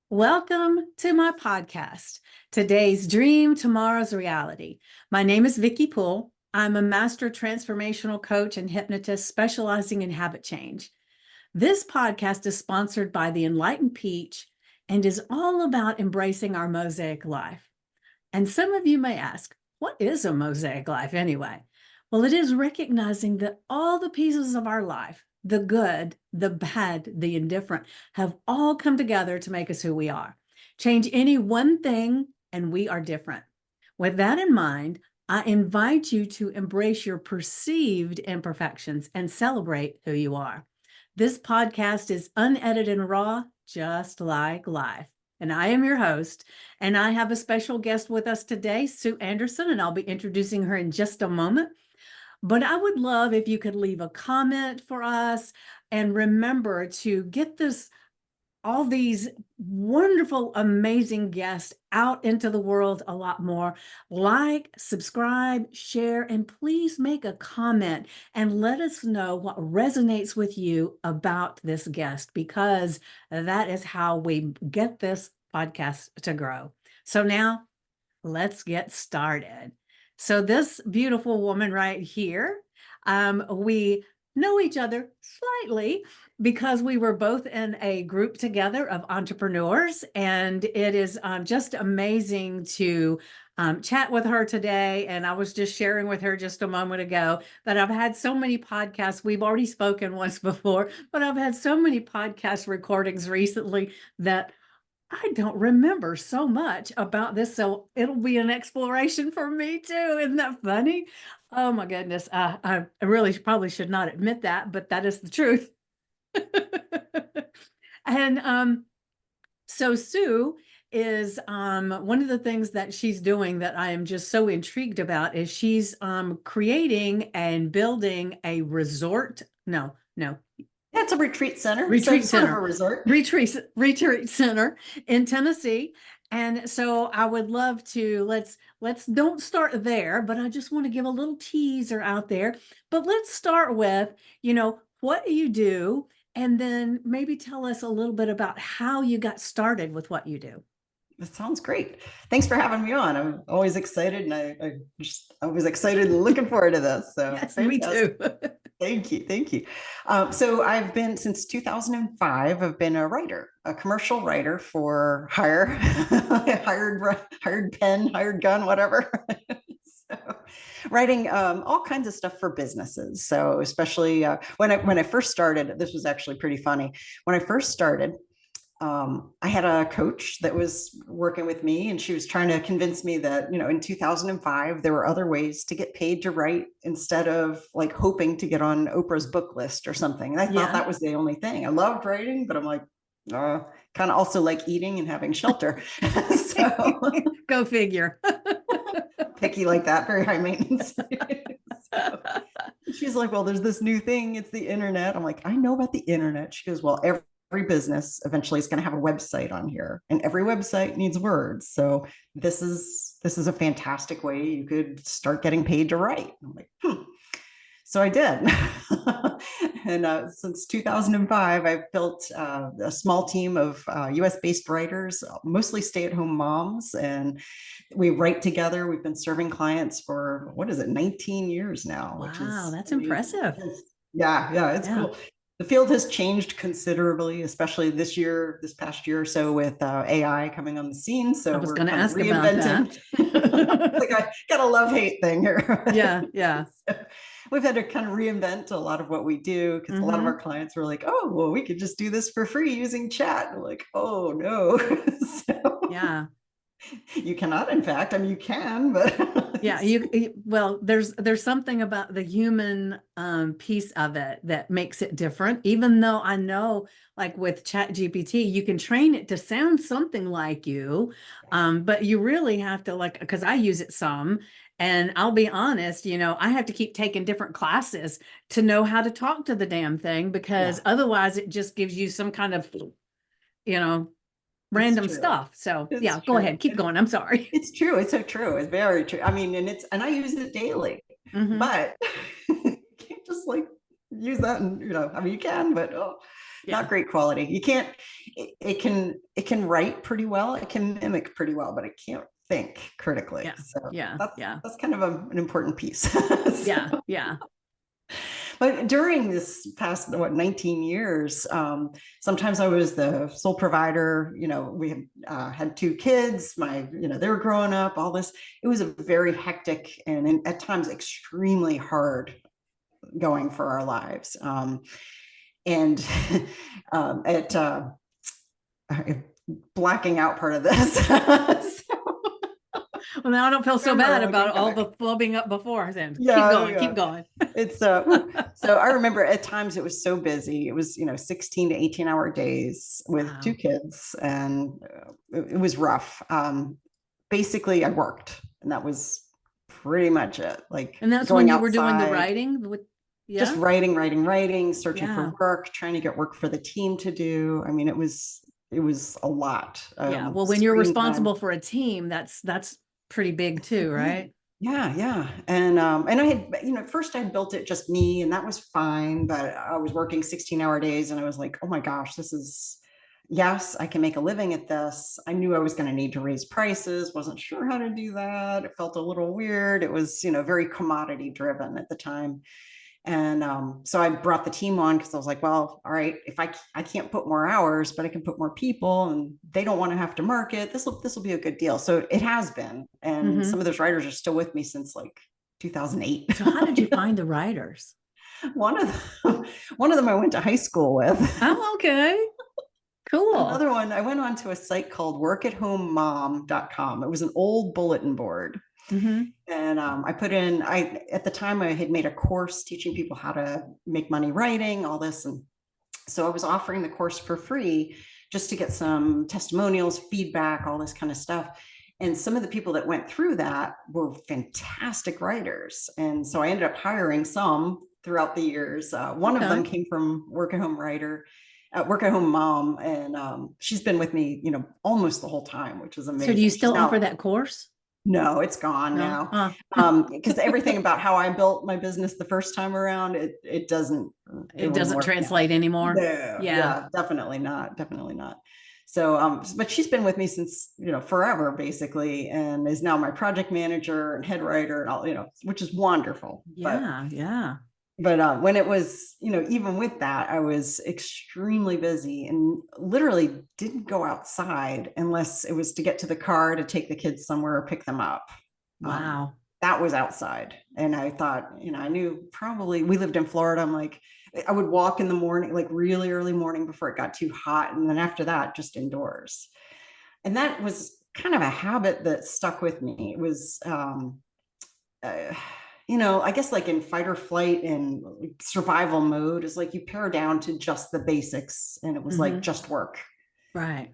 Welcome to my podcast, Today's Dream, Tomorrow's Reality. My name is Vickie Poole. I'm a master transformational coach and hypnotist specializing in habit change. This podcast is sponsored by the Enlightened Peach and is all about embracing our Mosaic life. And some of you may ask, what is a Mosaic life anyway? Well, it is recognizing that all the pieces of our life, the good, the bad, the indifferent, have all come together to make us who we are. Change any one thing and we are different. With that in mind, I invite you to embrace your perceived imperfections and celebrate who you are. This podcast is unedited and raw, just like life. And I am your host, and I have a special guest with us today, Sue Anderson, and I'll be introducing her in just a moment. But I would love if you could leave a comment for us and remember to get all these wonderful, amazing guests out into the world a lot more. Like, subscribe, share, and please make a comment and let us know what resonates with you about this guest, because that is how we get this podcast to grow. So now let's get started. So this beautiful woman right here, we know each other slightly because we were both in a group together of entrepreneurs, and it is just amazing to chat with her today. And I was just sharing with her just a moment ago that I've had so many podcasts. We've already spoken once before, but I've had so many podcast recordings recently that I don't remember so much about this, so it'll be an exploration for me too. Isn't that funny? Oh my goodness. I really probably should not admit that, but that is the truth. And so Sue is one of the things that she's doing that I am just so intrigued about is she's creating and building a resort. No, Yeah, it's a retreat center. retreat Sort of center, a resort. retreat center in Tennessee. And so I would love to let's don't start there, but I just want to give a little teaser out there. But let's start with, what do you do? And then maybe tell us a little bit about how you got started with what you do. That sounds great. Thanks for having me on. I'm always excited, and I was excited and looking forward to this. So Yes, me fantastic. too. Thank you. So I've been since 2005. I've been a writer, a commercial writer for hire, hired pen, hired gun, whatever. So, writing all kinds of stuff for businesses. So especially when I first started, this was actually pretty funny. When I first started, I had a coach that was working with me, and she was trying to convince me that, in 2005, there were other ways to get paid to write instead of like hoping to get on Oprah's book list or something. And I thought Yeah. that was the only thing. I loved writing, but I'm like, kind of also like eating and having shelter. So Go figure. picky like that, very high maintenance. So she's like, well, there's this new thing. It's the internet. I'm like, I know about the internet. She goes, well, every business eventually is going to have a website on here, and every website needs words. So this is a fantastic way you could start getting paid to write. I'm like, So I did. And since 2005, I've built a small team of US based writers, mostly stay at home moms. And we write together. We've been serving clients for, what is it, 19 years now, which Wow, is that's amazing. impressive. Yeah, it's Yeah. cool. The field has changed considerably, especially this past year or so, with AI coming on the scene. I So was we're going to kind of ask about reinventing. that. It's like I got a love-hate thing here. Yeah. So we've had to kind of reinvent a lot of what we do, because a lot of our clients were like, oh, well, we could just do this for free using chat. And we're like, oh, no. So Yeah. you cannot, in fact. I mean, you can, but Yeah, well, there's something about the human piece of it that makes it different. Even though I know, like with Chat GPT, you can train it to sound something like you, but you really have to, like, because I use it some, and I'll be honest, I have to keep taking different classes to know how to talk to the damn thing, because yeah, otherwise it just gives you some kind of, you know, it's random true. stuff. So It's yeah, go true. ahead, keep going. I'm sorry. It's true. It's so true. It's very true. I mean, and I use it daily, Hmm. but you can't just like use that, and I mean, you can, but not great quality. You can't, it can write pretty well. It can mimic pretty well, but it can't think critically. Yeah. So Yeah. that's kind of an important piece. Yeah. Yeah. But during this past 19 years, sometimes I was the sole provider. We had two kids. They were growing up. All this. It was a very hectic and at times extremely hard going for our lives. And at blacking out part of this. Well, now I don't feel so bad about all the flubbing up before then. Keep going. It's so I remember at times it was so busy. It was 16 to 18-hour days with two kids, and it was rough. Basically I worked, and that was pretty much it. And that's when you were doing the writing? Just writing, searching for work, trying to get work for the team to do. I mean, it was a lot. Well, when you're responsible for a team, that's pretty big too, right? Yeah. And I had, at first I built it just me, and that was fine, but I was working 16-hour days, and I was like, oh my gosh, yes, I can make a living at this. I knew I was going to need to raise prices. Wasn't sure how to do that. It felt a little weird. It was, very commodity driven at the time. And so I brought the team on because I was like, well, all right, if I can't put more hours, but I can put more people, and they don't want to have to market, this will be a good deal. So it has been. And some of those writers are still with me since like 2008. So how did you find the writers? One of them I went to high school with. Oh, okay. Cool. Another one, I went onto a site called workathomemom.com. It was an old bulletin board. And I put in, at the time I had made a course teaching people how to make money writing, all this. And so I was offering the course for free just to get some testimonials, feedback, all this kind of stuff. And some of the people that went through that were fantastic writers. And so I ended up hiring some throughout the years. One of them came from Work at Home Mom. And she's been with me, almost the whole time, which is amazing. So do you still offer that course? No, it's gone now. Because everything about how I built my business the first time around, it doesn't translate anymore. No, yeah, definitely not. So, but she's been with me since, forever basically, and is now my project manager and head writer and all, which is wonderful. Yeah. But when it was, even with that, I was extremely busy and literally didn't go outside unless it was to get to the car to take the kids somewhere or pick them up. Wow. That was outside. And I thought, I knew probably, we lived in Florida. I'm like, I would walk in the morning, like really early morning before it got too hot. And then after that, just indoors. And that was kind of a habit that stuck with me. It was, I guess like in fight or flight and survival mode is like you pare down to just the basics, and it was like just work, right?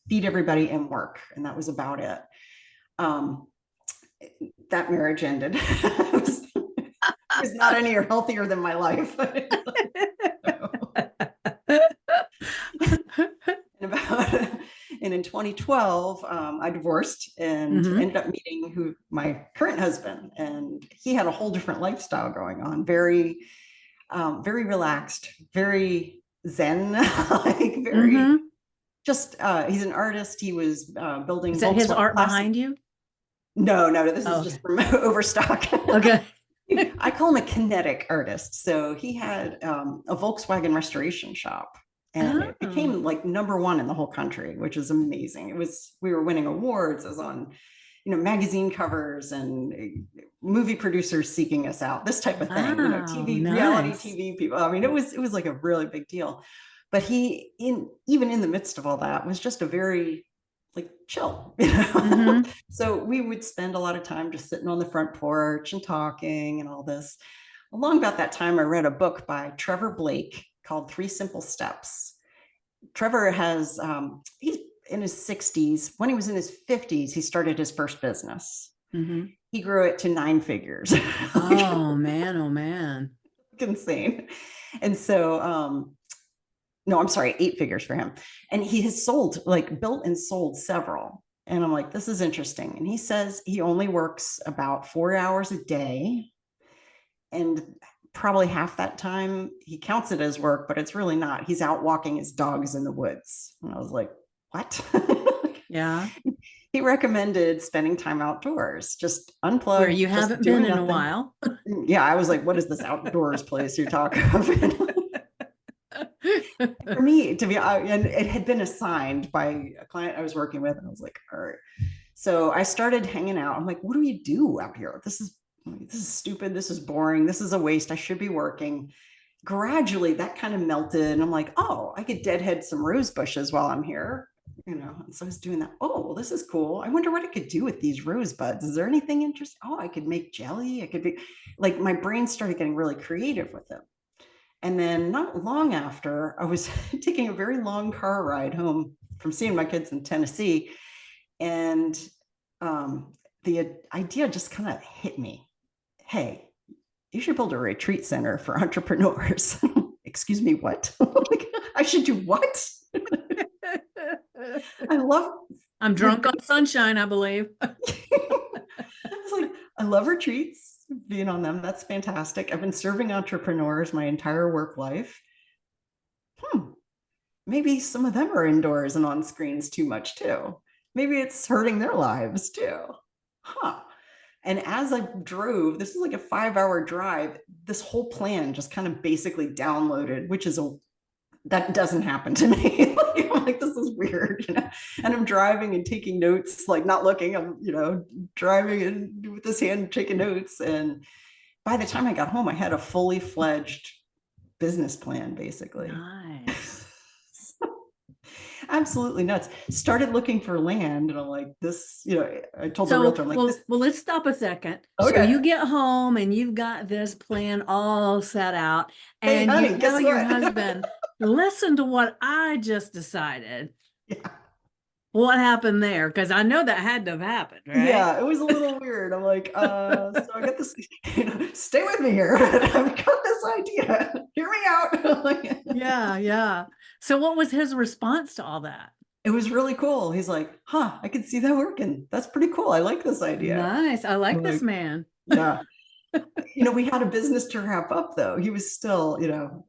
Feed everybody and work, and that was about it. That marriage ended. It was not any healthier than my life. And in 2012, I divorced and ended up meeting my current husband, and he had a whole different lifestyle going on. Very, very relaxed, very zen, like very just. He's an artist. He was building. Is that his art behind you? No. This is just from Overstock. Okay. I call him a kinetic artist. So he had a Volkswagen restoration shop. And it became like #1 in the whole country, which is amazing. We were winning awards. It was on, magazine covers and movie producers seeking us out, this type of thing, TV, reality TV people. I mean, it was like a really big deal. But he, even in the midst of all that, was just a very like chill, So we would spend a lot of time just sitting on the front porch and talking and all this. Along about that time, I read a book by Trevor Blake called 3 Simple Steps. Trevor has, he's in his 60s. When he was in his 50s, he started his first business. He grew it to 9 figures. Oh man. Insane. And so, no, I'm sorry, 8 figures for him. And he has built and sold several. And I'm like, this is interesting. And he says he only works about 4 hours a day and probably half that time he counts it as work, but it's really not. He's out walking his dogs in the woods. And I was like, what? Yeah. He recommended spending time outdoors, just Where unplug, you just haven't been doing in a nothing. while. Yeah, I was like, what is this outdoors place you're talking about? For me, to be, and it had been assigned by a client I was working with, and I was like, all right. So I started hanging out. I'm like, what do we do out here? This is stupid. This is boring. This is a waste. I should be working. Gradually, that kind of melted, and I'm like, oh, I could deadhead some rose bushes while I'm here. And so I was doing that. Oh, well, this is cool. I wonder what I could do with these rose buds. Is there anything interesting? Oh, I could make jelly. I could be like, my brain started getting really creative with them. And then not long after, I was taking a very long car ride home from seeing my kids in Tennessee. And the idea just kind of hit me. Hey, you should build a retreat center for entrepreneurs. Excuse me, what? Like, I should do what? I love. I'm drunk on sunshine, I believe. I was like, I love retreats, being on them. That's fantastic. I've been serving entrepreneurs my entire work life. Maybe some of them are indoors and on screens too much too. Maybe it's hurting their lives too. Huh. And as I drove, this is like a 5-hour drive, this whole plan just kind of basically downloaded, which is that doesn't happen to me. I'm like, this is weird, and I'm driving and taking notes, like not looking. I'm, driving and with this hand taking notes. And by the time I got home, I had a fully fledged business plan, basically. Nice. Absolutely nuts. Started looking for land, and I'm like, this, I told the So, realtor, I'm like, well, let's stop a second. So Okay. you get home and you've got this plan all set out, Hey, and honey, you guess tell your what? husband, listen to what I just decided. Yeah. What happened there? Because I know that had to have happened, right? Yeah, it was a little weird. I'm like, so I got this, stay with me here. I've got this idea. Hear me out. Yeah. So what was his response to all that? It was really cool. He's like, huh, I can see that working. That's pretty cool. I like this idea. Nice. I like I'm this like, man. Yeah. We had a business to wrap up though. He was still,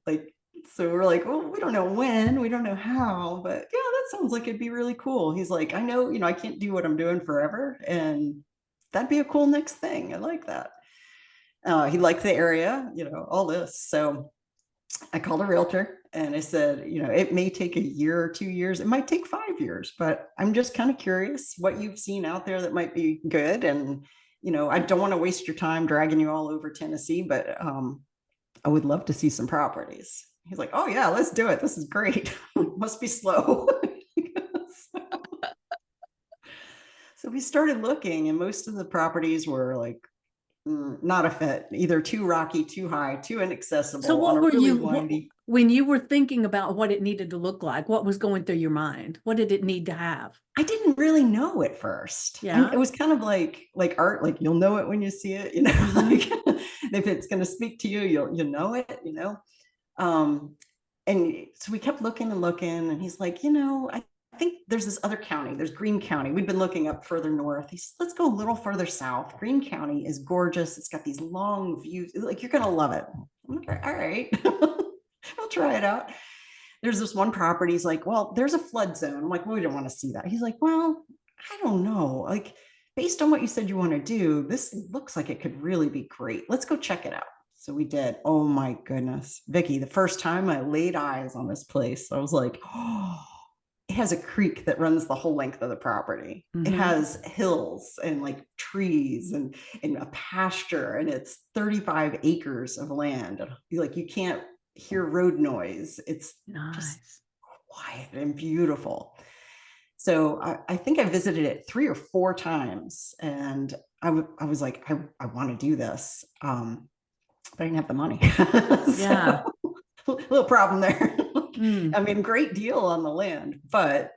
like, so we're like, well, we don't know when, we don't know how, but yeah, that sounds like it'd be really cool. He's like, I know, I can't do what I'm doing forever, and that'd be a cool next thing. I like that. He liked the area, all this. So I called a realtor and I said, it may take a year or 2 years. It might take 5 years, but I'm just kind of curious what you've seen out there that might be good. And, I don't want to waste your time dragging you all over Tennessee, but I would love to see some properties. He's like, oh yeah, let's do it. This is great. Must be slow. So we started looking, and most of the properties were like not a fit, either too rocky, too high, too inaccessible. So what on a were really you, windy. when you were thinking about what it needed to look like, what was going through your mind? What did it need to have? I didn't really know at first. Yeah. It was kind of like art, like you'll know it when you see it, like if it's going to speak to you, you'll know it, and so we kept looking and looking, and he's like, I think there's this other county. There's Greene County. We'd been looking up further north. He said, let's go a little further south. Greene County is gorgeous. It's got these long views. Like, you're going to love it. I'm like, all right, I'll try it out. There's this one property. He's like, well, there's a flood zone. I'm like, well, we don't want to see that. He's like, well, I don't know. Like, based on what you said you want to do, this looks like it could really be great. Let's go check it out. So we did. Oh my goodness, Vickie, the first time I laid eyes on this place, I was like, oh, it has a creek that runs the whole length of the property. It has hills and like trees and a pasture, and it's 35 acres of land. Like, you can't hear road noise. It's just quiet and beautiful. So I think I visited it 3 or 4 times, and I was like, I want to do this. But I didn't have the money. Yeah. Little problem there. I mean, great deal on the land, but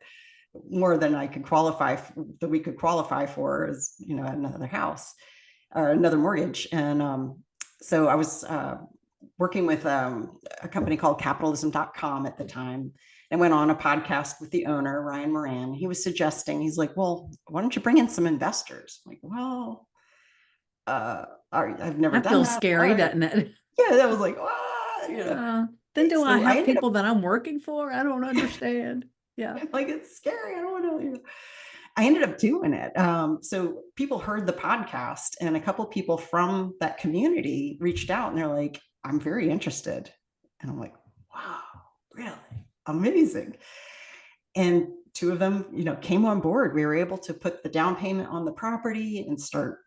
more than I could qualify that we could qualify for is, another house or another mortgage. And so I was working with a company called capitalism.com at the time, and went on a podcast with the owner, Ryan Moran. He was suggesting, he's like, well, why don't you bring in some investors? I'm like, well, I've never done that. That feels scary, doesn't it? Yeah, that was like, what? Then do I So I have ended up people that I'm working for? I don't understand. Yeah. like, it's scary. I don't want to. I ended up doing it. So people heard the podcast, and a couple people from that community reached out, and they're like, I'm very interested. And I'm like, wow, really amazing. And two of them, came on board. We were able to put the down payment on the property and start,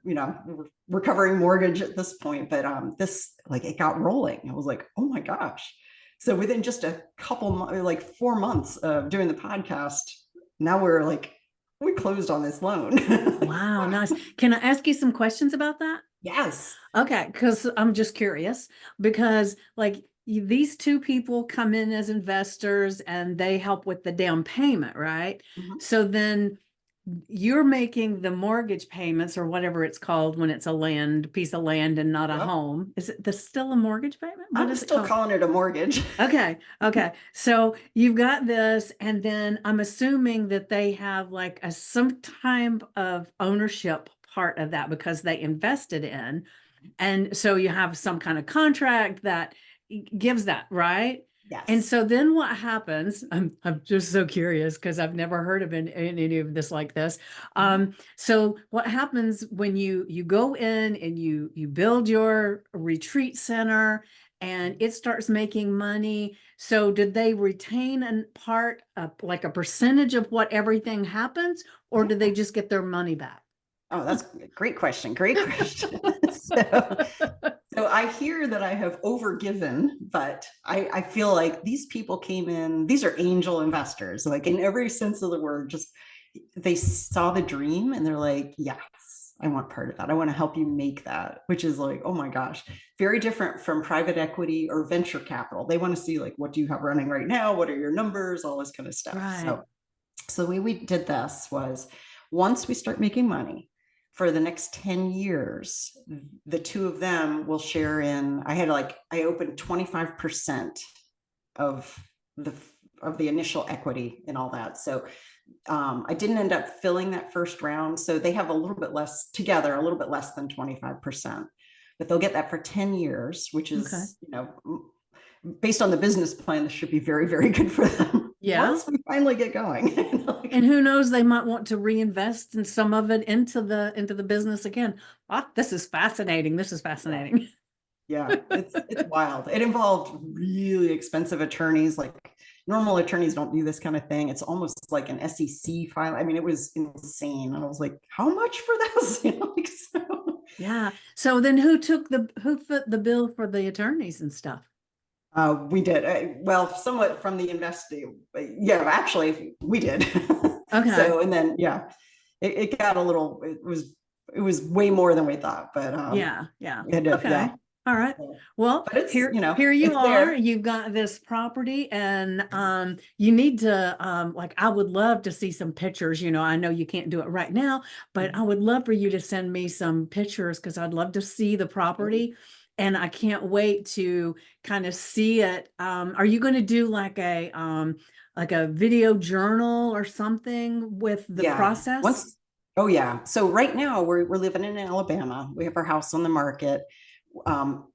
recovering mortgage at this point. But this, like, it got rolling. I was like, oh my gosh. So within just a couple, like 4 months of doing the podcast, now we're like, we closed on this loan. Wow, nice. Can I ask you some questions about that? Yes. Okay, because I'm just curious, because like these two people come in as investors and they help with the down payment, right? Mhm. So then you're making the mortgage payments or whatever it's called when it's a piece of land and not a Yep. home. Is it still a mortgage payment? What I'm is it still called? calling it a mortgage. Okay, okay. So you've got this, and then I'm assuming that they have like some type of ownership part of that because they invested in. And so you have some kind of contract that gives that, right? And Yes. so then what happens? I'm just so curious because I've never heard of any of this like this. So what happens when you go in and you build your retreat center and it starts making money? So did they retain a part of like a percentage of what everything happens, or did they Yeah. just get their money back? Oh, that's a great question. Great question. So I hear that I have overgiven, but I feel like these people came in, these are angel investors, like in every sense of the word, just they saw the dream and they're like, yes, I want part of that. I want to help you make that, which is like, oh my gosh, very different from private equity or venture capital. They want to see like, what do you have running right now? What are your numbers? All this kind of stuff. Right. So the way we did this was, once we start making money, for the next 10 years, the two of them will share in, I opened 25% of the initial equity and all that. So I didn't end up filling that first round. So they have a little bit less together, a little bit less than 25%, but they'll get that for 10 years, which Okay. is, based on the business plan, this should be very, very good for them Yeah. once we finally get going. And who knows, they might want to reinvest in some of it into the business again. Ah, this is fascinating. This is Yeah. fascinating. Yeah, it's wild. It involved really expensive attorneys. Like, normal attorneys don't do this kind of thing. It's almost like an SEC file. I mean, it was insane. And I was like, how much for this? So. Yeah. So then who foot the bill for the attorneys and stuff? We did. Well, somewhat from the investing. Yeah, actually, we did. Okay. So, and then, yeah, it got a little, it was way more than we thought, but Yeah, yeah. we had to, Okay. yeah. All right. Well, But it's, here you it's are. there. You've got this property and you need to like I would love to see some pictures. I know you can't do it right now, but I would love for you to send me some pictures because I'd love to see the property. And I can't wait to kind of see it. Are you going to do like a video journal or something with the Yeah. process? Oh yeah. So right now we're living in Alabama. We have our house on the market. Um,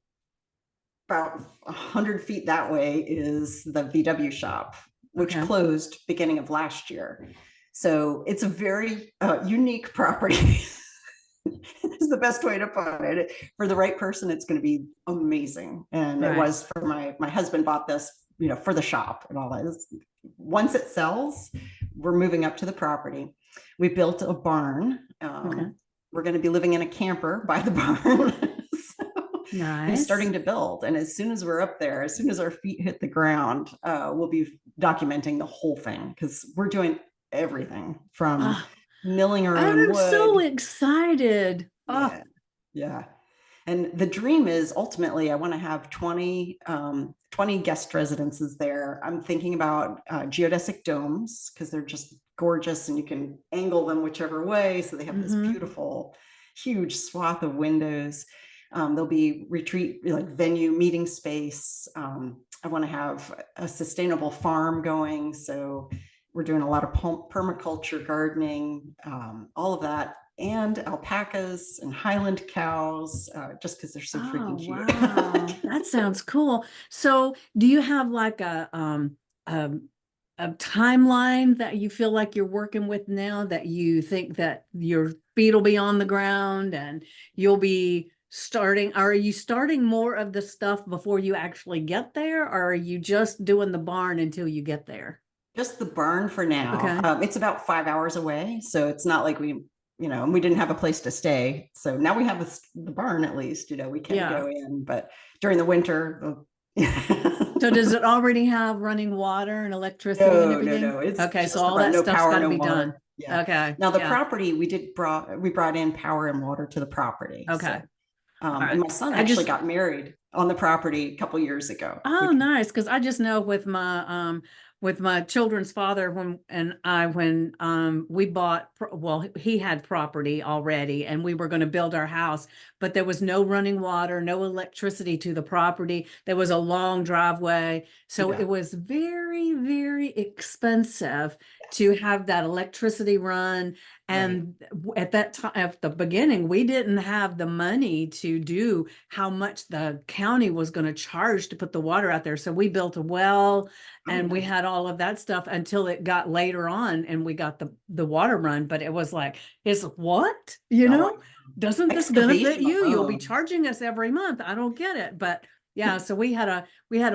about 100 feet that way is the VW shop, which Okay. closed beginning of last year. So it's a very unique property. Is the best way to put it. For the right person, it's going to be amazing. And it Right. was for my husband bought this, for the shop and all that. Once it sells, we're moving up to the property. We built a barn. Okay. We're going to be living in a camper by the barn. And Nice. starting to build. And as soon as we're up there, as soon as our feet hit the ground, we'll be documenting the whole thing because we're doing everything from Oh, milling our own I'm so wood. excited. Oh, Yeah. Yeah. And the dream is ultimately I want to have 20 guest residences there. I'm thinking about geodesic domes because they're just gorgeous and you can angle them whichever way. So they have this beautiful, huge swath of windows. There'll be retreat, like venue, meeting space. I want to have a sustainable farm going. So we're doing a lot of permaculture gardening, all of that and alpacas and Highland cows, just because they're so Oh, freaking cute. wow. That sounds cool. So do you have like a, a timeline that you feel like you're working with now, that you think that your feet will be on the ground and you'll be starting? Are you starting more of the stuff before you actually get there, or are you just doing the barn until you get there? Just the barn for now. Okay. It's about 5 hours away, so it's not like and we didn't have a place to stay. So now we have the barn at least. We can Yeah. go in, but during the winter. So does it already have running water and electricity and everything? No. It's Okay, so just all about that no stuff's power, got to no be done. water. Yeah. Okay. Now the Yeah. property we brought in power and water to the property. Okay. So, All and right. my son I actually just got married on the property a couple years ago, Oh, which nice. Because I just know with my children's father, when we bought, well, he had property already and we were going to build our house, but there was no running water, no electricity to the property. There was a long driveway. So yeah. it was very, very expensive to have that electricity run. Right. And at that time, at the beginning, we didn't have the money to do how much the county was going to charge to put the water out there. So we built a well Oh, and we nice. had all of that stuff until it got later on and we got the water run. But it was like, is what? Oh, Doesn't this benefit excavation you? You'll be alone. charging us every month. I don't get it. But yeah, so we had a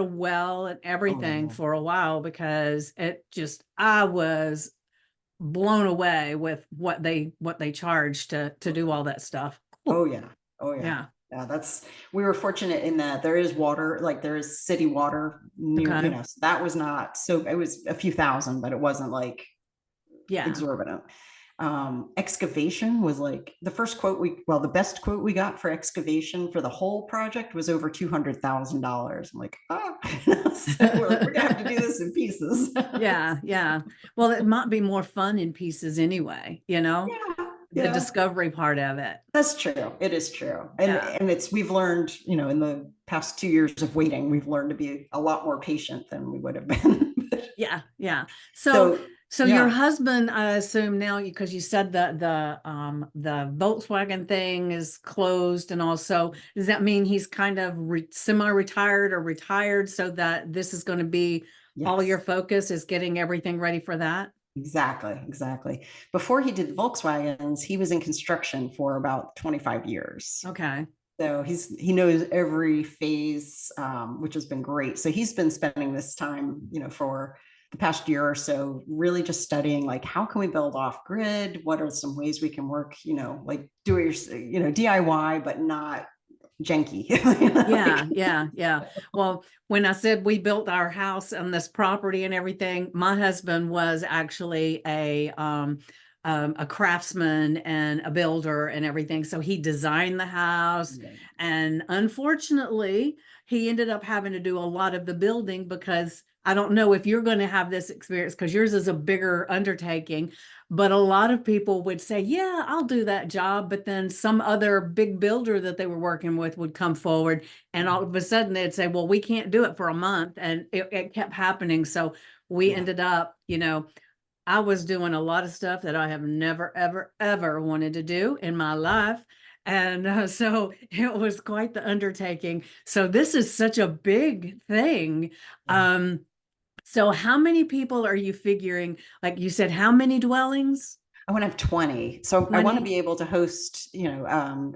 well and Oh, everything yeah. for a while because I was blown away with what they charge to do all that stuff. Oh, yeah. Oh, yeah. Yeah. Yeah, we were fortunate in that there is water, like there is city water near, Okay. so that was not, so it was a few thousand, but it wasn't like Yeah. exorbitant. Excavation was like the best quote we got for excavation for the whole project was over $200,000. I'm like, so we're gonna have to do this in pieces. Yeah, yeah. Well, it might be more fun in pieces anyway, Yeah, the yeah. discovery part of it. That's true. It is true. And Yeah. we've learned, in the past 2 years of waiting, we've learned to be a lot more patient than we would have been. Yeah, yeah. So So so your yeah. husband, I assume now, because you said that the Volkswagen thing is closed, and also does that mean he's kind of semi-retired or retired, so that this is going to be all your Yes. focus is getting everything ready for that? Exactly, exactly. Before he did Volkswagens, he was in construction for about 25 years. Okay. So he knows every phase, which has been great. So he's been spending this time, for the past year or so, really just studying like how can we build off grid? What are some ways we can work, like do it, DIY, but not janky. Yeah, yeah, yeah. Well, when I said we built our house on this property and everything, my husband was actually a craftsman and a builder and everything. So he designed the house, Yeah. and unfortunately, he ended up having to do a lot of the building because I don't know if you're going to have this experience because yours is a bigger undertaking. But a lot of people would say, yeah, I'll do that job. But then some other big builder that they were working with would come forward, and all of a sudden they'd say, well, we can't do it for a month. And it kept happening. So we Yeah. ended up, I was doing a lot of stuff that I have never, ever, ever wanted to do in my life. And so it was quite the undertaking. So this is such a big thing. Yeah. So how many people are you figuring? Like you said, how many dwellings? I want to have 20. So I want to 20? be able to host, it'll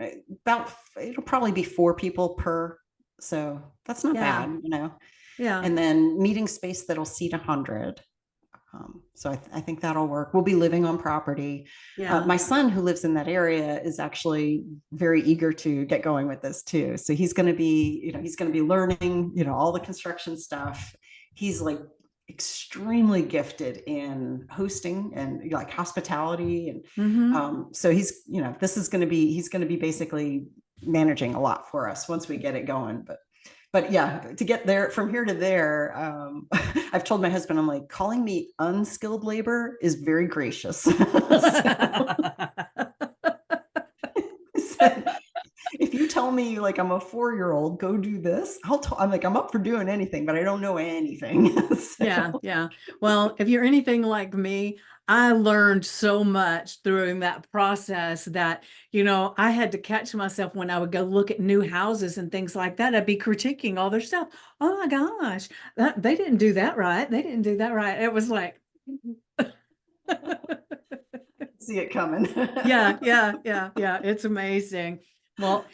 probably be 4 people per. So that's not Yeah. bad. Yeah. And then meeting space that'll seat 100. So I think that'll work. We'll be living on property. Yeah. My son, who lives in that area, is actually very eager to get going with this too. So he's going to be learning, all the construction stuff. He's like extremely gifted in hosting and like hospitality, and Mm-hmm. so he's he's going to be basically managing a lot for us once we get it going. But yeah, to get there from here to there, I've told my husband, I'm like, calling me unskilled labor is very gracious. So, if you tell me like I'm a 4-year-old, go do this, I'm like, I'm up for doing anything, but I don't know anything. So, Yeah, yeah. Well, if you're anything like me, I learned so much during that process that, I had to catch myself when I would go look at new houses and things like that. I'd be critiquing all their stuff. Oh my gosh, they didn't do that right. They didn't do that right. It was like, See it coming. yeah, yeah, yeah, yeah. It's amazing. Well,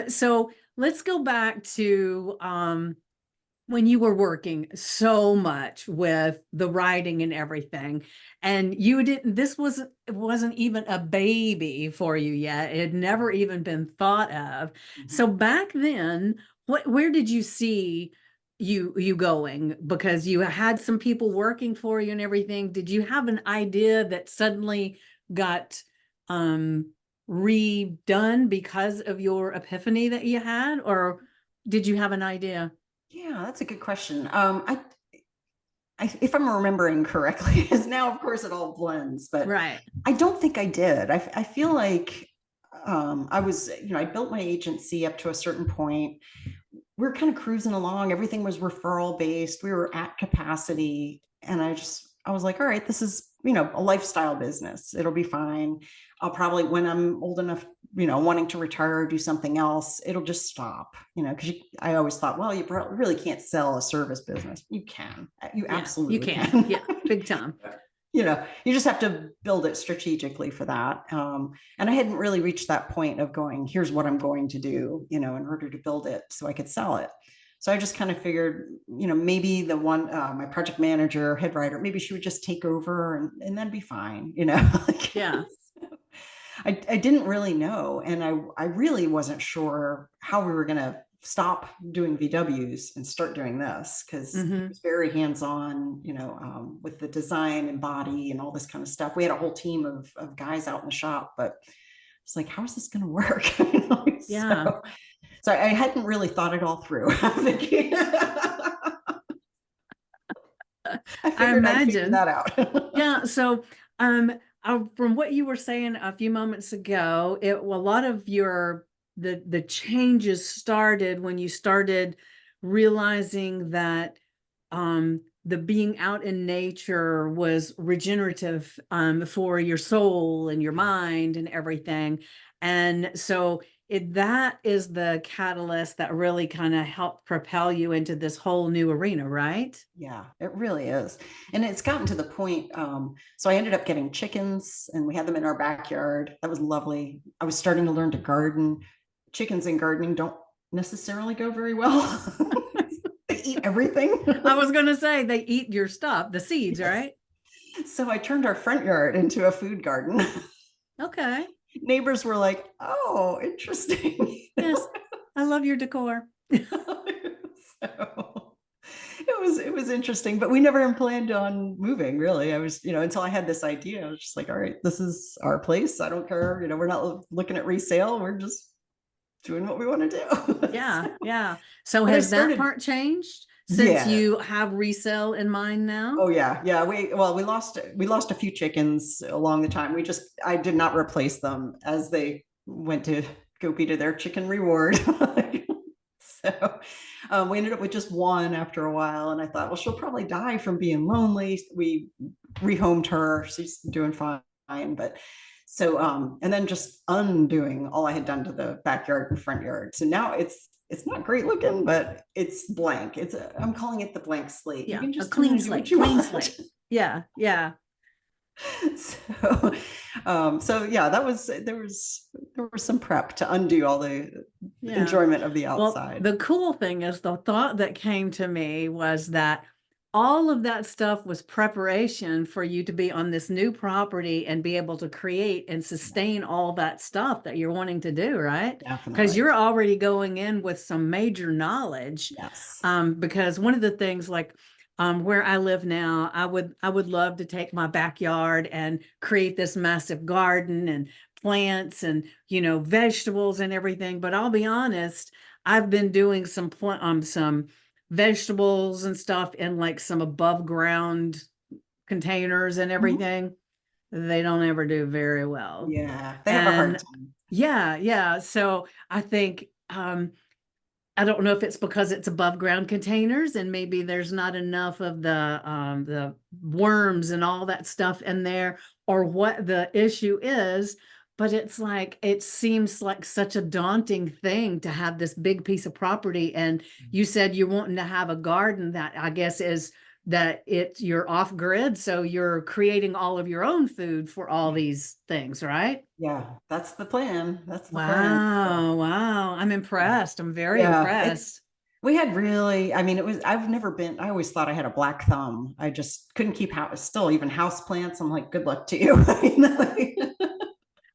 so let's go back to when you were working so much with the writing and everything, and you didn't, it wasn't even a baby for you yet. It had never even been thought of. So back then, where did you see you going? Because you had some people working for you and everything. Did you have an idea that suddenly got um redone because of your epiphany that you had, or did you have an idea? Yeah, that's a good question. If I'm remembering correctly, because now, of course, it all blends, but Right. I don't think I did. I feel like I was, I built my agency up to a certain point. We were kind of cruising along. Everything was referral based. We were at capacity. And I was like, all right, this is, a lifestyle business. It'll be fine. I'll probably, when I'm old enough, wanting to retire or do something else, it'll just stop, because I always thought, well, you really can't sell a service business. You can, you Yeah, you absolutely can. can. Yeah, big time. You just have to build it strategically for that. And I hadn't really reached that point of going, here's what I'm going to do, in order to build it so I could sell it. So I just kind of figured, maybe the one, my project manager, head writer, maybe she would just take over and then be fine, like, Yeah. I didn't really know. And I really wasn't sure how we were going to stop doing VWs and start doing this, because it was very hands-on, with the design and body and all this kind of stuff. We had a whole team of guys out in the shop, but it's like, how is this going to work? Yeah. So I hadn't really thought it all through. Vickie. I I figured I'd figure imagine. that out. Yeah. So, from what you were saying a few moments ago, a lot of the changes started when you started realizing that the being out in nature was regenerative for your soul and your mind and everything. And so that is the catalyst that really kind of helped propel you into this whole new arena, right? Yeah, it really is. And it's gotten to the point. So I ended up getting chickens and we had them in our backyard. That was lovely. I was starting to learn to garden. Chickens and gardening don't necessarily go very well. They eat everything. I was going to say they eat your stuff, the seeds, Yes. right? So I turned our front yard into a food garden. Okay. Neighbors were like, oh, interesting. Yes. I love your decor. So it was interesting, but we never planned on moving really. I was, until I had this idea, I was just like, all right, this is our place. I don't care. We're not looking at resale. We're just doing what we want to do. Yeah. So, Yeah. So but I has that started, part changed since yeah. you have resale in mind now? Oh yeah. Yeah. We lost a few chickens along the time. I did not replace them as they went to go be to their chicken reward. So we ended up with just one after a while. And I thought, well, she'll probably die from being lonely. We rehomed her. She's doing fine. But so, and then just undoing all I had done to the backyard and front yard. So now it's not great looking, but it's blank. I'm calling it the blank slate. Yeah. You can A just clean do slate, what you clean want. slate. Yeah. Yeah. So so yeah, there was some prep to undo all the Yeah. enjoyment of the Well, outside. the cool thing is the thought that came to me was that all of that stuff was preparation for you to be on this new property and be able to create and sustain all that stuff that you're wanting to do, right? Because Definitely. you're already going in with some major knowledge. Yes. Because one of the things like where I live now, I would love to take my backyard and create this massive garden and plants and vegetables and everything. But I'll be honest, I've been doing some vegetables and stuff in like some above ground containers and Mhm. everything. They don't ever do very well. Yeah, they have a hard And time. yeah, yeah. So I think I don't know if it's because it's above ground containers and maybe there's not enough of the worms and all that stuff in there, or what the issue is. But it's like, it seems like such a daunting thing to have this big piece of property. And you said you're wanting to have a garden that I guess is that you're off grid. So you're creating all of your own food for all these things, right? Yeah, that's the plan. That's the plan. So, Wow. Wow. I'm impressed. I'm very yeah, it's impressed. we had really, I mean, it was, I've never been, I always thought I had a black thumb. I just couldn't keep house, still even house plants. I'm like, good luck to you. You know, like,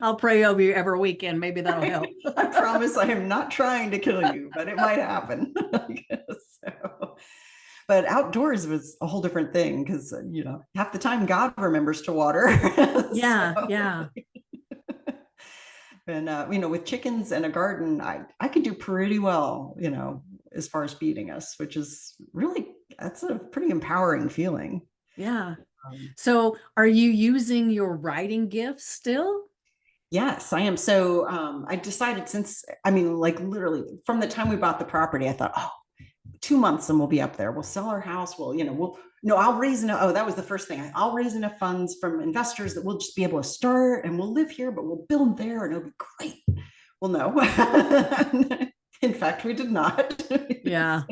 I'll pray over you every weekend. Maybe that'll help. I promise I am not trying to kill you, but it might happen. I guess so. But outdoors was a whole different thing because, you know, half the time God remembers to water. Yeah. So, Yeah. and, you know, with chickens and a garden, I could do pretty well, you know, as far as feeding us, which is really, that's a pretty empowering feeling. Yeah. Um, So are you using your writing gifts still? Yes, I am. So I decided since, I mean, like literally from the time we bought the property, I thought, oh, 2 months and we'll be up there. We'll sell our house. We'll, you know, no, I'll raise enough. Oh, that was the first thing. I'll raise enough funds from investors that we'll just be able to start and we'll live here, but we'll build there and it'll be great. Well, no. In fact, we did not. Yeah.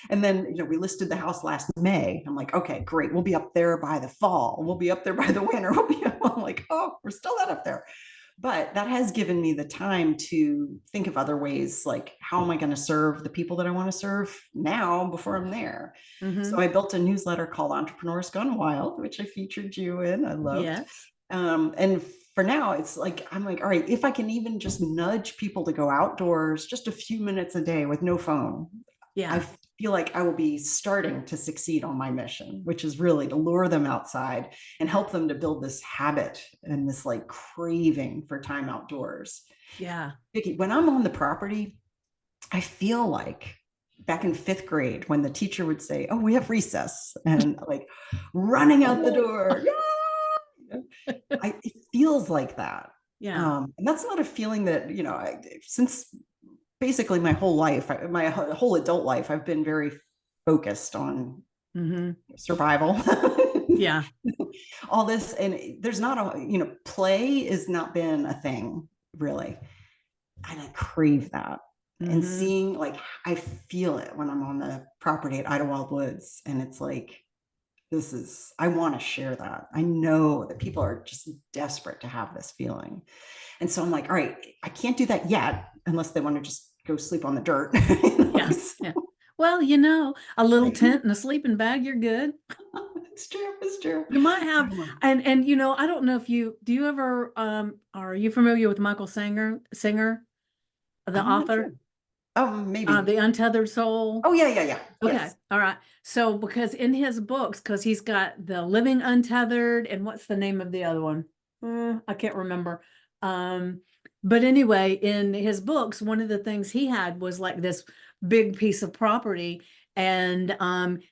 And then, you know, we listed the house last May. I'm like, okay, great. We'll be up there by the fall. We'll be up there by the winter. I'm like, oh, we're still not up there. But that has given me the time to think of other ways, like how am I going to serve the people that I want to serve now before I'm there? So Mm-hmm. I built a newsletter called Entrepreneurs Gone Wild, which I featured you in. I loved. Yes. And for now, it's like, I'm like, all right, if I can even just nudge people to go outdoors just a few minutes a day with no phone, I Yeah. feel like I will be starting to succeed on my mission, which is really to lure them outside and help them to build this habit and this like craving for time outdoors. Yeah. Vickie, when I'm on the property, I feel like back in 5th grade when the teacher would say, oh, we have recess, and like running out the door. Yeah! It feels like that. Yeah. And that's not a feeling that, you know, since basically my whole life, my whole adult life, I've been very focused on Mm-hmm. survival. Yeah. All this, and there's not a, you know, play has not been a thing really. And I crave that. And Mm-hmm. seeing, like, I feel it when I'm on the property at Idlewild Woods. And it's like, I want to share that. I know that people are just desperate to have this feeling. And so I'm like, all right, I can't do that yet unless they want to just go sleep on the dirt. Yeah. Yeah. Well, a little Like, tent and a sleeping bag, you're good. it's true. It's true. You might have, and I don't know if do you ever are you familiar with Michael Singer, the I'm not sure. author, Maybe. The Untethered Soul? Oh, yeah, yeah, yeah. Okay, Yes. all right. So because in his books, because he's got the Living Untethered, and what's the name of the other one? I can't remember. Um, but anyway, in his books, one of the things he had was like this big piece of property, and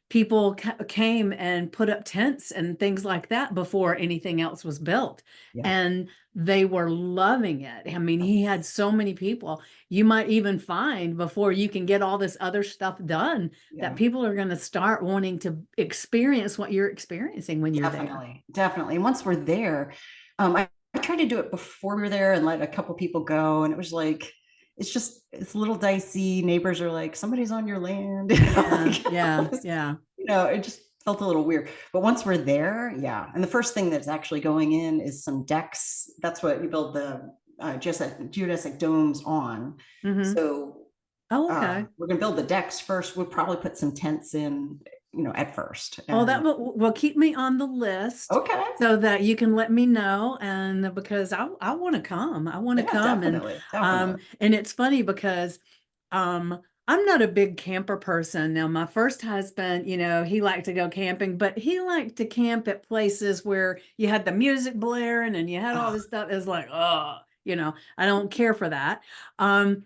people came and put up tents and things like that before anything else was built, Yeah. and they were loving it. I mean, he had so many people. You might even find before you can get all this other stuff done that Yeah. people are going to start wanting to experience what you're experiencing when you're there. Definitely. Definitely. And once we're there, I tried to do it before we were there and let a couple people go. And it was like, it's a little dicey. Neighbors are like, somebody's on your land. Yeah, yeah, yeah. It just felt a little weird. But once we're there, yeah. And the first thing that's actually going in is some decks. That's what you build the geodesic domes on. Mm-hmm. So Oh, okay. we're going to build the decks first. We'll probably put some tents in, at first. Oh, that And will keep me on the list okay. so that you can let me know. And because I want to come, I want to Yeah, come. definitely. Definitely. And it's funny because I'm not a big camper person. Now, my first husband, he liked to go camping, but he liked to camp at places where you had the music blaring and you had all Oh, this stuff. It's like, oh, I don't care for that. Um,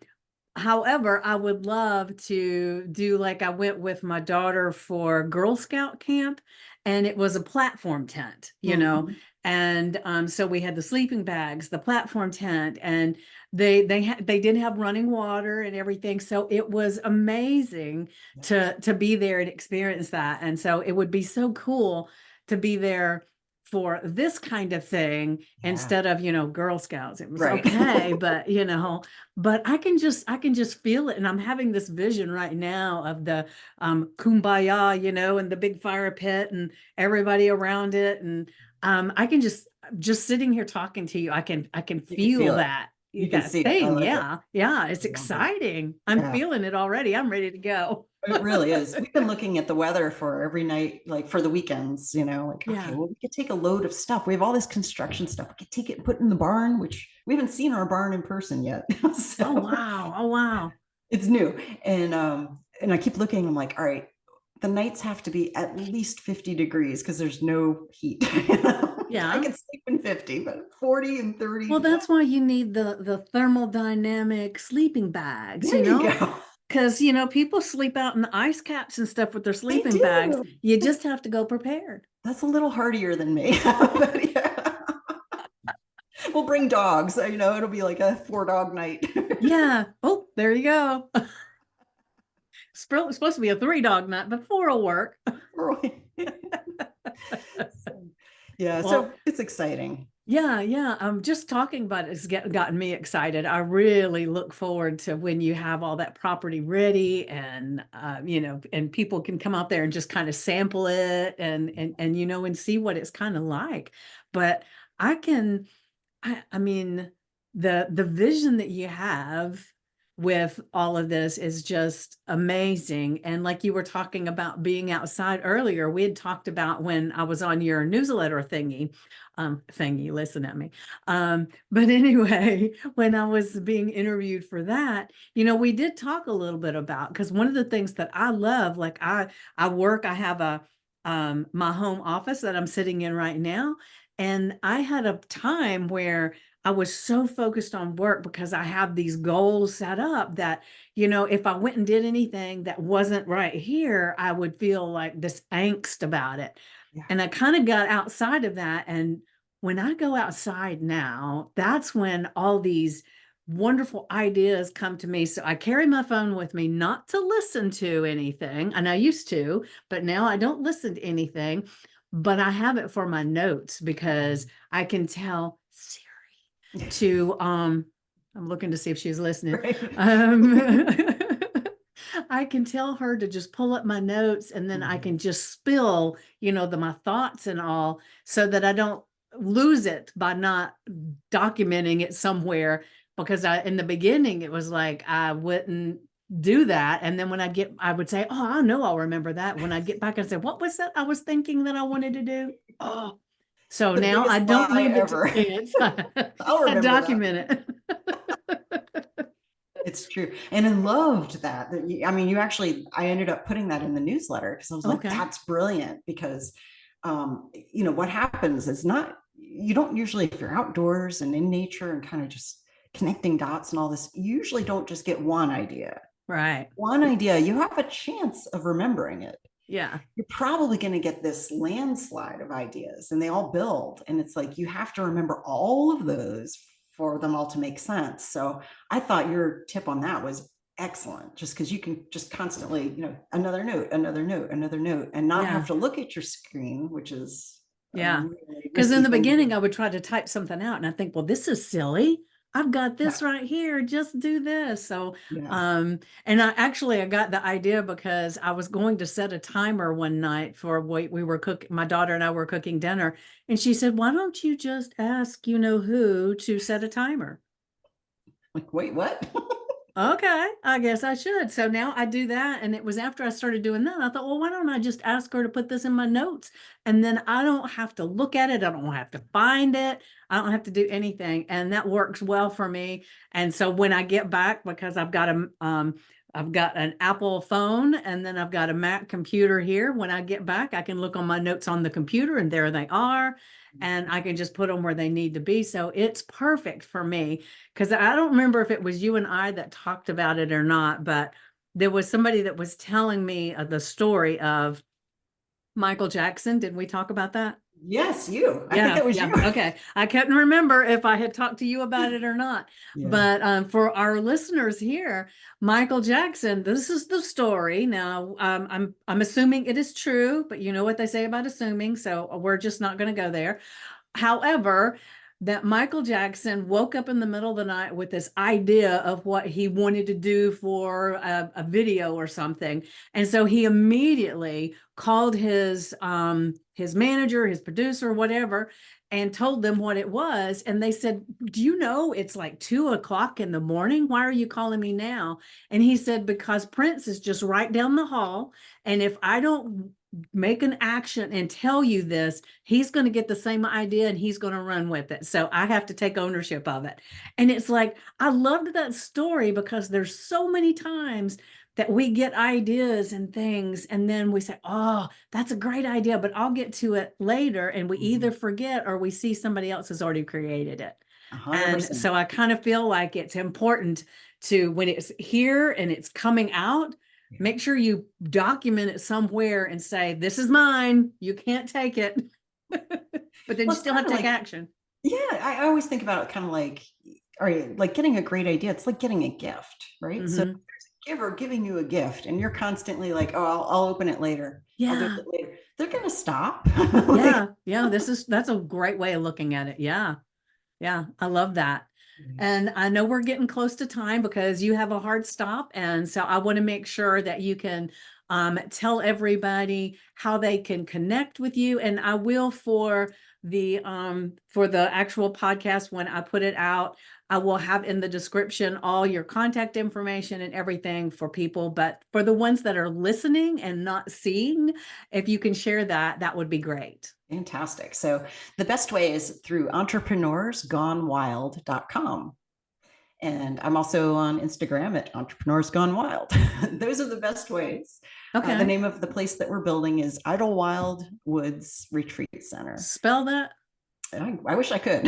However, I would love to do, like, I went with my daughter for Girl Scout camp, and it was a platform tent, Mhm. and so we had the sleeping bags, the platform tent, and they did have running water and everything. So it was amazing to be there and experience that. And so it would be so cool to be there for this kind of thing Yeah. instead of, Girl Scouts. It was Right. okay, but but I can just feel it. And I'm having this vision right now of the kumbaya, and the big fire pit and everybody around it. And I can just sitting here talking to you, I can You can feel feel it. that You can that see it. I thing. like it. Yeah. Yeah. It's I love it. exciting. I'm Yeah. feeling it already. I'm ready to go. It really is. We've been looking at the weather for every night, like for the weekends, like, okay, Yeah. well, we could take a load of stuff. We have all this construction stuff. We could take it and put it in the barn, which we haven't seen our barn in person yet. Oh, So wow. Oh, wow. it's new. And I keep looking, I'm like, all right, the nights have to be at least 50 degrees because there's no heat. I Yeah. can sleep in 50, but 40 and 30. Well, that's why you need the thermodynamic sleeping bags, There you go. because, people sleep out in the ice caps and stuff with their They sleeping bags. do. You just have to go prepared. That's a little hardier than me. But yeah. We'll bring dogs, it'll be like a 4 dog night. Yeah. Oh, there you go. It's supposed to be a 3 dog night, but 4 will work. Yeah, Well, so it's exciting. yeah, yeah. Just talking about it's gotten me excited. I really look forward to when you have all that property ready, and and people can come out there and just kind of sample it, and and see what it's kind of like. But I can, I mean, the vision that you have with all of this is just amazing. And like you were talking about being outside earlier, we had talked about when I was on your newsletter thingy, listen at me. But anyway, when I was being interviewed for that, we did talk a little bit about, because one of the things that I love, like I have my home office that I'm sitting in right now. And I had a time where I was so focused on work because I have these goals set up that, if I went and did anything that wasn't right here, I would feel like this angst about it. Yeah. And I kind of got outside of that. And when I go outside now, that's when all these wonderful ideas come to me. So I carry my phone with me, not to listen to anything. And I used to, but now I don't listen to anything, but I have it for my notes because I can tell to I'm looking to see if she's listening. Right. I can tell her to just pull up my notes, and then I Mhm. can just spill, my thoughts and all, so that I don't lose it by not documenting it somewhere. Because in the beginning it was like I wouldn't do that, and then I would say, oh, I know I'll remember that. When I get back and say, what was that I was thinking that I wanted to do? Oh, so The now I biggest don't lie leave it to ever. chance. I'll I remember that. document it. It's true. And I loved that you, I mean, I ended up putting that in the newsletter because I was like, Okay. that's brilliant because, what happens is not, you don't usually, if you're outdoors and in nature and kind of just connecting dots and all this, you usually don't just get one idea. Right. One idea, you have a chance of remembering it. Yeah. You're probably going to get this landslide of ideas and they all build. And it's like you have to remember all of those for them all to make sense. So I thought your tip on that was excellent, just because you can just constantly, another note, another note, another note, and not have Yeah. to look at your screen, which is a Yeah. really Because in risky the thing to beginning, do. I would try to type something out and I think, well, this is silly. I've got Yeah. this right here. Just do this. So, Yeah. and I got the idea because I was going to set a timer one night for what we were cooking. My daughter and I were cooking dinner, and she said, why don't you just ask, who to set a timer? Like, wait, what? Okay, I guess I should. So now I do that. And it was after I started doing that, I thought, well, why don't I just ask her to put this in my notes? And then I don't have to look at it. I don't have to find it. I don't have to do anything. And that works well for me. And so when I get back, because I've got an Apple phone and then I've got a Mac computer here. When I get back, I can look on my notes on the computer and there they are. And I can just put them where they need to be. So it's perfect for me. Because I don't remember if it was you and I that talked about it or not, but there was somebody that was telling me the story of Michael Jackson. Did we talk about that? Yes, you. I think Yeah, that was yeah. you. Okay. I couldn't remember if I had talked to you about it or not. Yeah. But for our listeners here, Michael Jackson, this is the story. Now, I'm assuming it is true, but you know what they say about assuming, so we're just not going to go there. However, that Michael Jackson woke up in the middle of the night with this idea of what he wanted to do for a video or something. And so he immediately called his manager, his producer, whatever, and told them what it was. And they said, do you know it's like 2 o'clock in the morning? Why are you calling me now? And he said, because Prince is just right down the hall. And if I don't make an action and tell you this, he's going to get the same idea and he's going to run with it. So I have to take ownership of it. And it's like, I loved that story because there's so many times that we get ideas and things and then we say, oh, that's a great idea, but I'll get to it later. And we either forget or we see somebody else has already created it. 100%. And so I kind of feel like it's important to, when it's here and it's coming out, make sure you document it somewhere and say, this is mine. You can't take it. But then you still have to take action. Yeah, I always think about it kind of like, all right, like getting a great idea. It's like getting a gift, right? So there's a giver giving you a gift and you're constantly like, oh, I'll open it later. I'll do it later. They're going to stop. Yeah. That's a great way of looking at it. Yeah. I love that. And I know we're getting close to time because you have a hard stop. And so I want to make sure that you can tell everybody how they can connect with you. And I will for the actual podcast, when I put it out, I will have in the description all your contact information and everything for people. But for the ones that are listening and not seeing, if you can share that, that would be great. Fantastic. So the best way is through entrepreneursgonewild.com. And I'm also on Instagram at Entrepreneurs Gone Wild. Those are the best ways. Okay. The name of the place that we're building is Idlewild Woods Retreat Center. Spell that. I wish I could.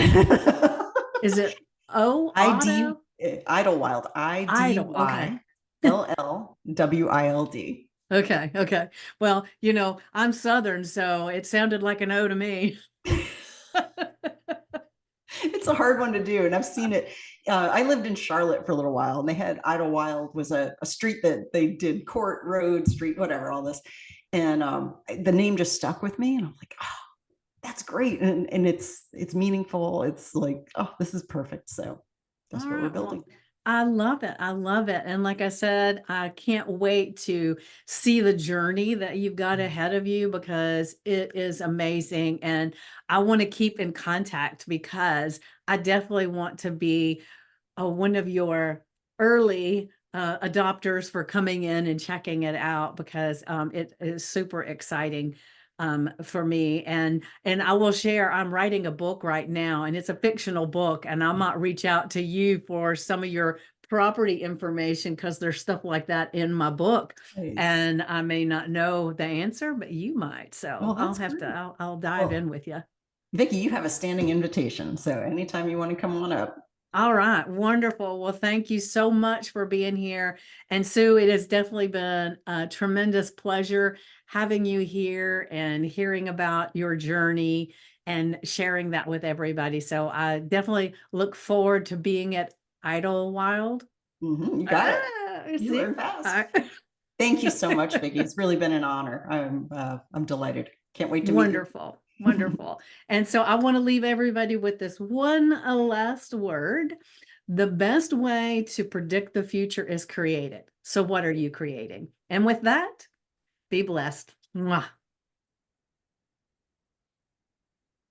Is it Idlewild? IDYLLWILD. Okay. Well, I'm Southern, so it sounded like an O to me. It's a hard one to do. And I've seen it. I lived in Charlotte for a little while and they had Idlewild was a street that they did Court Road Street, whatever, all this. And the name just stuck with me. And I'm like, oh, that's great. And it's meaningful. It's like, oh, this is perfect. So that's what we're building. Well, I love it. And like I said, I can't wait to see the journey that you've got ahead of you because it is amazing. And I want to keep in contact because I definitely want to be one of your early adopters for coming in and checking it out because it is super exciting for me. And I will share, I'm writing a book right now and it's a fictional book and I might reach out to you for some of your property information because there's stuff like that in my book. Nice. And I may not know the answer, but you might. So I'll dive in with you. Vickie, you have a standing invitation. So anytime you want to come on up. All right. Wonderful. Well, thank you so much for being here. And Sue, it has definitely been a tremendous pleasure having you here and hearing about your journey and sharing that with everybody. So I definitely look forward to being at Idlewild. You got it. You learn fast. Thank you so much, Vickie. It's really been an honor. I'm delighted. Can't wait to meet you. Wonderful. And so I want to leave everybody with this one last word. The best way to predict the future is create it. So what are you creating? And with that, be blessed. Mwah.